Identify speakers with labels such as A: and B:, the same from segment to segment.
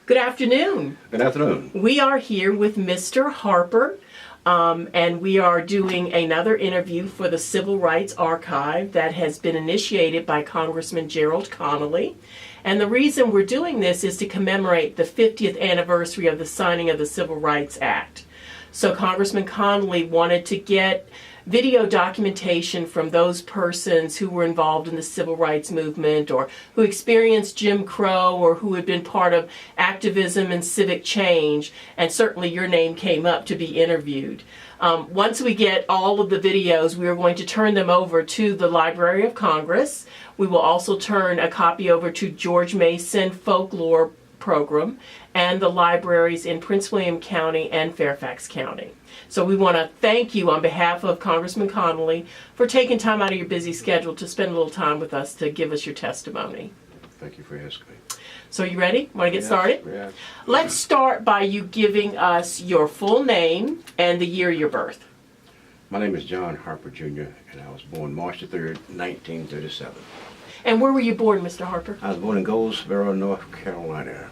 A: Good afternoon.
B: Good afternoon.
A: We are here with Mr. Harper, and we are doing another interview for the Civil Rights Archive that has been initiated by Congressman Gerald Connolly. And the reason we're doing this is to commemorate the 50th anniversary of the signing of the Civil Rights Act. So Congressman Connolly wanted to get video documentation from those persons who were involved in the civil rights movement or who experienced Jim Crow or who had been part of activism and civic change, and certainly your name came up to be interviewed. Once we get all of the videos, we are going to turn them over to the Library of Congress. We will also turn a copy over to George Mason Folklore Program and the libraries in Prince William County and Fairfax County. So we want to thank you on behalf of Congressman Connolly for taking time out of your busy schedule to spend a little time with us to give us your testimony.
B: Thank you for asking me.
A: So you ready? Want to get started?
B: Yeah.
A: Let's start by you giving us your full name and the year of your birth.
B: My name is John Harper, Jr., and I was born March the 3rd, 1937.
A: And where were you born, Mr. Harper?
B: I was born in Goldsboro, North Carolina.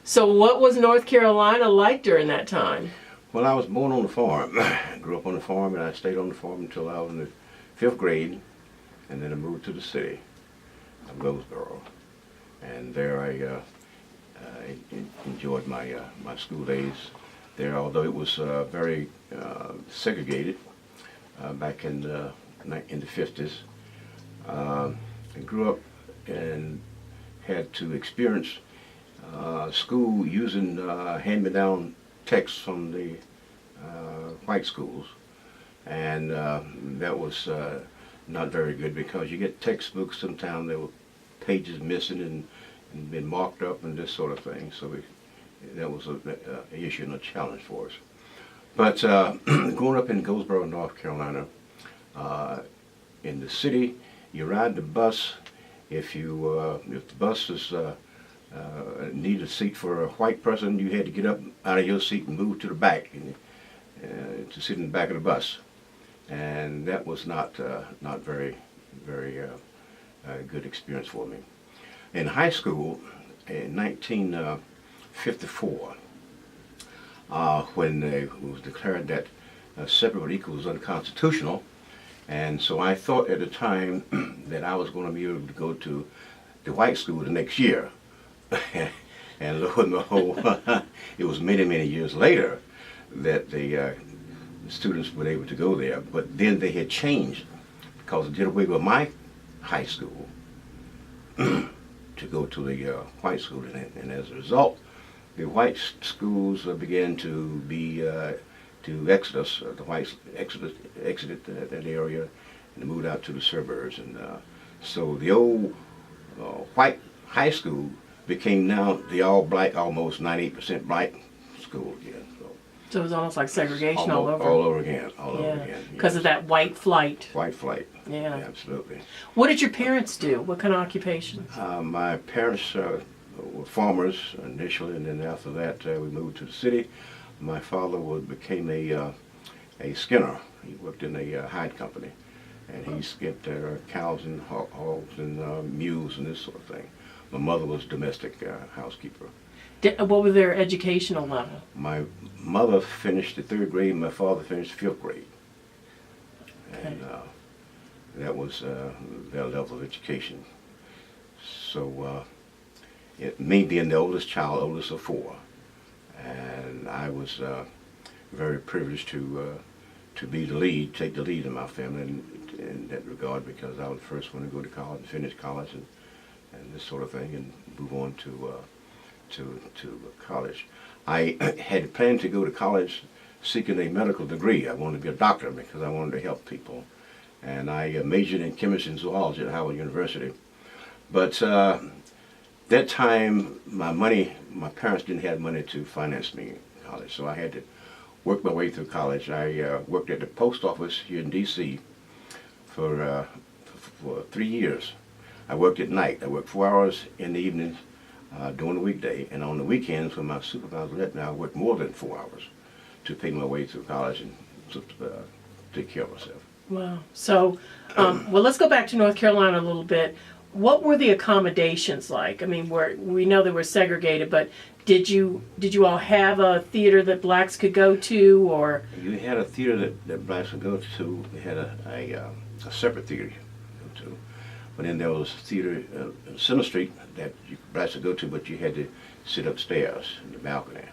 A: So what was North Carolina like during that time?
B: Well, I was born on the farm. I grew up on the farm, and I stayed on the farm until I was in the 5th grade, and then I moved to the city of Goldsboro. And there I enjoyed my school days there, although it was very segregated back in the 50s. I grew up and had to experience school using hand-me-down texts from the white schools, and that was not very good because you get textbooks sometimes there were pages missing and been marked up and this sort of thing. So that was an issue and a challenge for us. But growing up in Goldsboro, North Carolina, in the city, you ride the bus. If the bus is need a seat for a white person, you had to get up out of your seat and move to the back and to sit in the back of the bus, and that was not very good experience for me. In high school, in 1954, when it was declared that separate but equal was unconstitutional. And so I thought at the time that I was going to be able to go to the white school the next year. And lo and behold, it was many, many years later that the students were able to go there. But then they had changed because it did away with my high school to go to the white school. And as a result, the white schools began to be to exodus. The whites exited that area and moved out to the suburbs, and so the old white high school became now the all-black, almost 98% black school again.
A: So it was almost like segregation all over.
B: All over again. All over again.
A: Because of that white flight.
B: White flight.
A: Yeah.
B: Absolutely.
A: What did your parents do? What kind of occupations?
B: My parents were farmers initially, and then after that we moved to the city. My father became a skinner. He worked in a hide company, and he skinned cows and hogs and mules and this sort of thing. My mother was domestic housekeeper.
A: What was their educational level?
B: My mother finished the 3rd grade. My father finished the 5th grade, and that was their level of education. So me being the oldest child, oldest of 4. And I was very privileged to be the lead, take the lead in my family in that regard, because I was the first one to go to college and finish college and this sort of thing, and move on to college. I had planned to go to college seeking a medical degree. I wanted to be a doctor because I wanted to help people, and I majored in chemistry and zoology at Howard University. But that time, my parents didn't have money to finance me in college, so I had to work my way through college. I worked at the post office here in D.C. for 3 years. I worked at night. I worked 4 hours in the evenings during the weekday, and on the weekends when my supervisor let me, I worked more than 4 hours to pay my way through college and to take care of myself.
A: Wow. So, well, let's go back to North Carolina a little bit. what were the accommodations like? I mean, we know they were segregated, but did you all have a theater that blacks could go to, or?
B: You had a theater that blacks would go to. We had a separate theater to go to. But then there was a theater in Center Street that blacks would go to, but you had to sit upstairs in the balcony.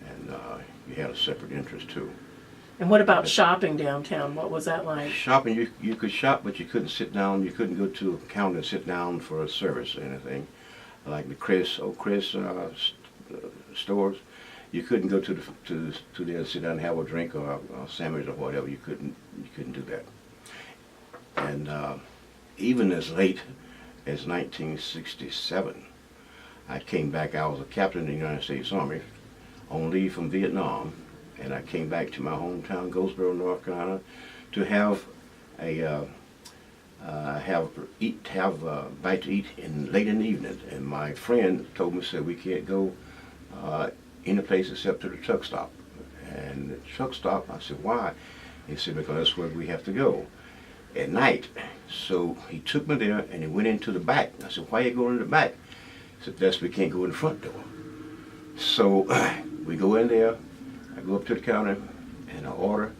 B: And you had a separate entrance too.
A: And what about shopping downtown? What was that like?
B: Shopping, you could shop, but you couldn't sit down. You couldn't go to a counter and sit down for a service or anything. Like the Chris stores, you couldn't go to there and sit down and have a drink or a sandwich or whatever. You couldn't do that. And even as late as 1967, I came back. I was a captain in the United States Army on leave from Vietnam. And I came back to my hometown, Goldsboro, North Carolina, to have a bite to eat late in the evening. And my friend told me, said, we can't go any place except to the truck stop. And the truck stop, I said, why? He said, because that's where we have to go at night. So he took me there and he went into the back. I said, why are you going in the back? He said, that's we can't go in the front door. So we go in there. I go up to the counter and I order,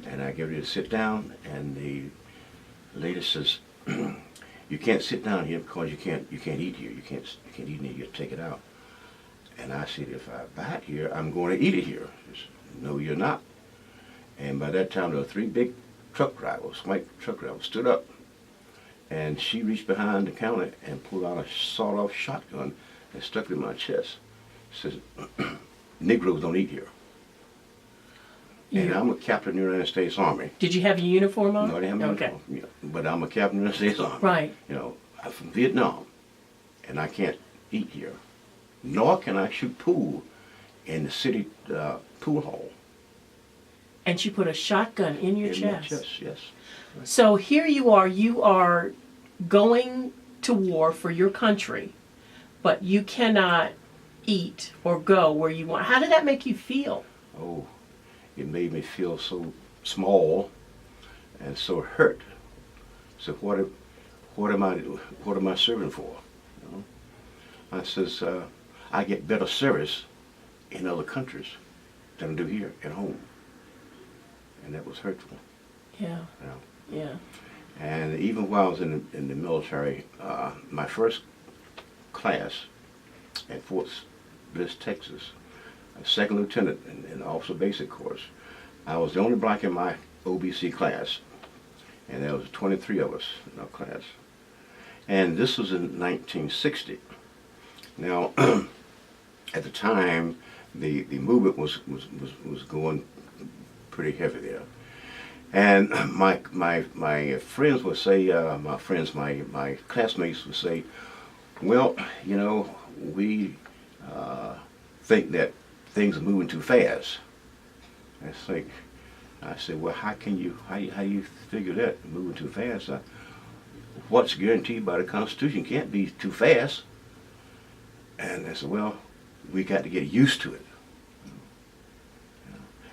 B: and I get ready to sit down, and the lady says, "You can't sit down here because you can't eat here. You can't eat in here. You have to take it out." And I said, "If I buy it here, I'm going to eat it here." She said, "No, you're not." And by that time, there were 3 big truck drivers, white truck drivers, stood up, and she reached behind the counter and pulled out a sawed-off shotgun and stuck it in my chest. She says, "Negroes don't eat here." And I'm a captain in the United States Army.
A: Did you have a uniform on?
B: No, I didn't have a uniform. Yeah, but I'm a captain in the United States Army.
A: Right.
B: You know, I'm from Vietnam, and I can't eat here. Nor can I shoot pool in the city pool hall.
A: And she put a shotgun in your chest?
B: In my chest, yes. Right.
A: So here you are going to war for your country, but you cannot eat or go where you want. How did that make you feel?
B: Oh. It made me feel so small and so hurt. So what am I serving for? You know? I says I get better service in other countries than I do here at home, and that was hurtful.
A: Yeah.
B: You know?
A: Yeah.
B: And even while I was in the military, my first class at Fort Bliss, Texas, a second lieutenant in the officer basic course. I was the only black in my OBC class, and there was 23 of us in our class. And this was in 1960. Now, at the time, the movement was going pretty heavy there, and my friends would say, my classmates would say, well, you know, we think that things are moving too fast. I said, well, how you figure that, moving too fast? What's guaranteed by the Constitution can't be too fast. And they said, well, we got to get used to it.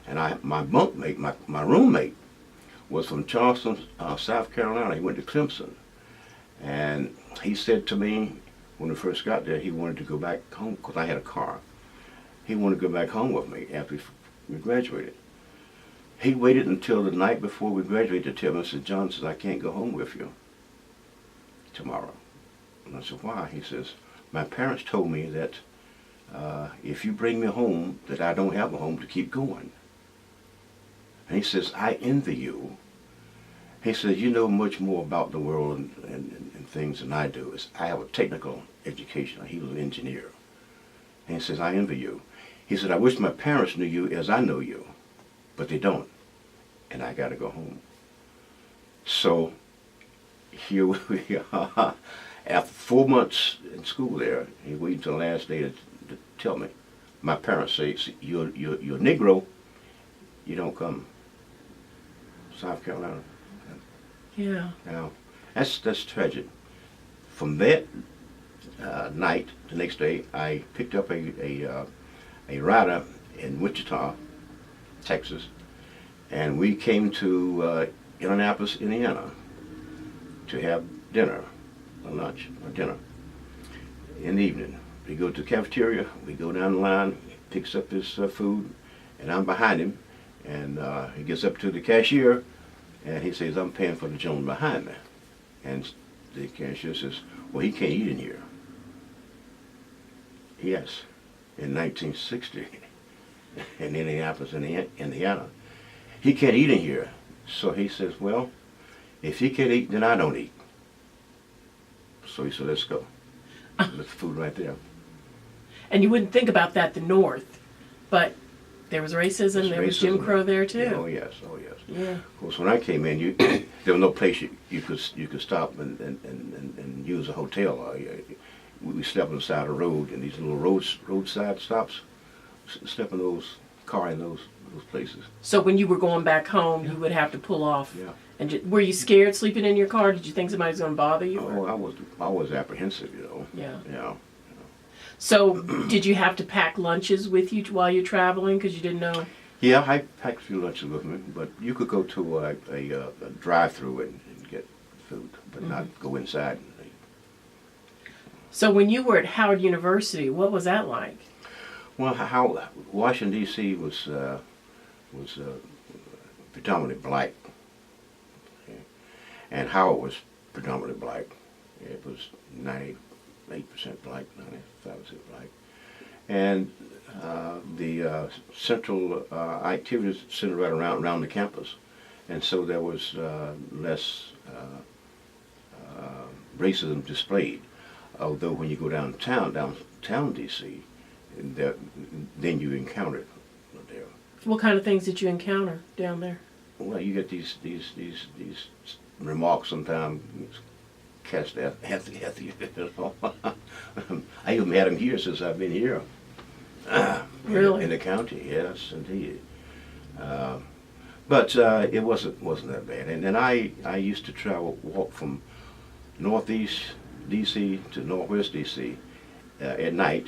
B: And my bunkmate, my roommate, was from Charleston, South Carolina. He went to Clemson. And he said to me, when we first got there, he wanted to go back home, because I had a car. He wanted to go back home with me after we graduated. He waited until the night before we graduated to tell me, I said, John says, I can't go home with you tomorrow. And I said, why? He says, my parents told me that if you bring me home, that I don't have a home to keep going. And he says, I envy you. He says, you know much more about the world and things than I do. I have a technical education. He was an engineer. And he says, I envy you. He said, I wish my parents knew you as I know you, but they don't. And I got to go home. So here we are. After 4 months in school there, he waited until the last day to tell me. My parents say, you're a Negro, you don't come. South Carolina.
A: Yeah.
B: Now, that's tragic. From that night, the next day, I picked up a rider in Wichita, Texas, and we came to Indianapolis, Indiana, to have dinner. lunch or dinner. In the evening, we go to the cafeteria, we go down the line, picks up his food, and I'm behind him, and he gets up to the cashier, and he says, "I'm paying for the gentleman behind me." And the cashier says, "Well, he can't eat in here." Yes, in 1960, in Indianapolis, Indiana. He can't eat in here. So he says, "Well, if he can't eat, then I don't eat." So he said, "Let's go." That's the food right there.
A: And you wouldn't think about that the North, but there was racism, there was Jim Crow there too.
B: Yeah, oh yes, oh yes.
A: Yeah. Of
B: course, when I came in, there was no place you could stop and use a hotel. We slept on the side of the road in these little roadside stops. Slept in those in those places.
A: So when you were going back home, you would have to pull off.
B: Yeah.
A: And were you scared sleeping in your car? Did you think somebody was going to bother you?
B: Oh, I was apprehensive, you know.
A: Yeah.
B: Yeah.
A: So did you have to pack lunches with you while you're traveling because you didn't know?
B: Yeah, I packed a few lunches with me, but you could go to a drive-through and get food, but not go inside.
A: So when you were at Howard University, what was that like?
B: Well, how Washington D.C. was predominantly black, okay? And Howard was predominantly black. It was 98% black, 95% black, and the central activities centered right around the campus, and so there was less racism displayed. Although when you go downtown D.C., then you encounter it there.
A: What kind of things did you encounter down there?
B: Well, you get these remarks sometimes cast at you. You know? I even had them here since I've been here.
A: Really?
B: In the county, yes, indeed. But it wasn't that bad. And then I used to walk from northeast D.C. to northwest D.C. At night.